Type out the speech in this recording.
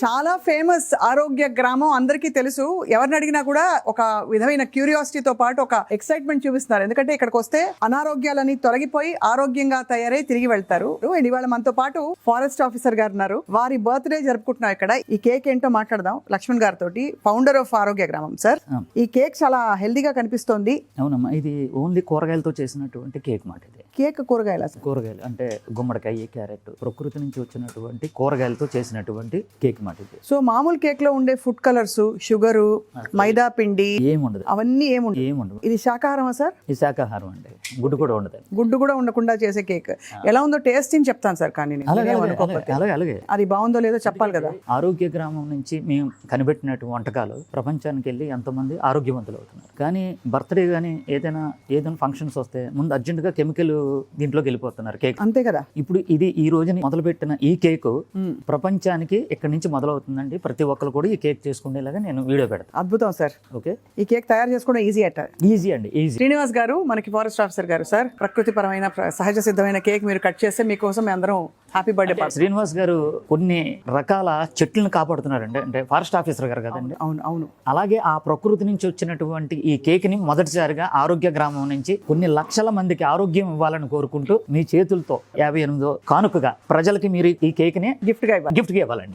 చాలా ఫేమస్ ఆరోగ్య గ్రామం అందరికీ తెలుసు. ఎవరిని అడిగినా కూడా ఒక విధమైన క్యూరియాసిటీతో పాటు ఒక ఎక్సైట్మెంట్ చూపిస్తున్నారు. ఎందుకంటే ఇక్కడికి వస్తే అనారోగ్యాలని తొలగిపోయి ఆరోగ్యంగా తయారై తిరిగి వెళ్తారు. అండ్ ఇవాళ మనతో పాటు ఫారెస్ట్ ఆఫీసర్ గారు ఉన్నారు. వారి బర్త్డే జరుపుకుంటున్నాం ఇక్కడ. ఈ కేక్ ఏంటో మాట్లాడదాం లక్ష్మణ్ గారితో, ఫౌండర్ ఆఫ్ ఆరోగ్య గ్రామం. సార్, ఈ కేక్ చాలా హెల్దీగా కనిపిస్తోంది. అవునమ్మా, ఇది ఓన్లీ కూరగాయలతో చేసినటువంటి కేక్ మాట. ఇది కేక్ కూరగాయలు అంటే గుమ్మడికాయ, క్యారెట్, ప్రకృతి నుంచి వచ్చినటువంటి కూరగాయలతో చేసినటువంటి కేక్ మాట ఇది. సో మామూలు కేక్ లో ఉండే ఫుడ్ కలర్స్, షుగరు, మైదా పిండి ఏముండదు, అవన్నీ ఏముండదు. ఇది శాకాహారమా సార్? ఇది శాకాహారం అండి. గుడ్డు కూడా ఉండదు. గుడ్డు కూడా ఉండకుండా చేసే కేక్ ఎలా ఉందో టేస్ట్ అని చెప్తాను సార్. కానీ అలాగే అది బాగుందో లేదో చెప్పాలి కదా. ఆరోగ్య గ్రామం నుంచి మేము కనిపెట్టినట్టు వంటకాలు ప్రపంచానికి వెళ్ళి ఎంతోమంది ఆరోగ్యవంతులు అవుతున్నారు. కానీ బర్త్డే కానీ ఏదైనా ఫంక్షన్స్ వస్తే ముందు అర్జెంట్ గా కెమికల్ దీంట్లోకి వెళ్ళిపోతున్నారు కేక్. అంతే కదా. ఇప్పుడు ఇది ఈ రోజుని మొదలుపెట్టిన ఈ కేక్ ప్రపంచానికి ఇక్కడ నుంచి మొదలవుతుందండి. ప్రతి ఒక్కరు కూడా ఈ కేక్ చేసుకునేలాగా నేను వీడియో పెడతాను. అద్భుతం సార్. ఓకే, ఈ కేక్ తయారు చేసుకోవడం ఈజీ ఈజీ అండి, ఈజీ. శ్రీనివాస్ గారు మనకి ఫారెస్ట్ ఆఫీసర్ గారు. సార్, ప్రకృతి పరమైన సహజ సిద్ధమైన కేక్ మీరు కట్ చేస్తే మీకోసం అందరం హ్యాపీ బర్త్డే. శ్రీనివాస్ గారు కొన్ని రకాల చెట్లను కాపాడుతున్నారండి. అంటే ఫారెస్ట్ ఆఫీసర్ గారు కదండి. అవును. అలాగే ఆ ప్రకృతి నుంచి వచ్చినటువంటి ఈ కేక్ ని మొదటిసారిగా ఆరోగ్య గ్రామం నుంచి కొన్ని లక్షల మందికి ఆరోగ్యం ఇవ్వాలని కోరుకుంటూ మీ చేతులతో 58 కానుకగా ప్రజలకి మీరు ఈ కేక్ ని గిఫ్ట్ గా ఇవ్వాలండి.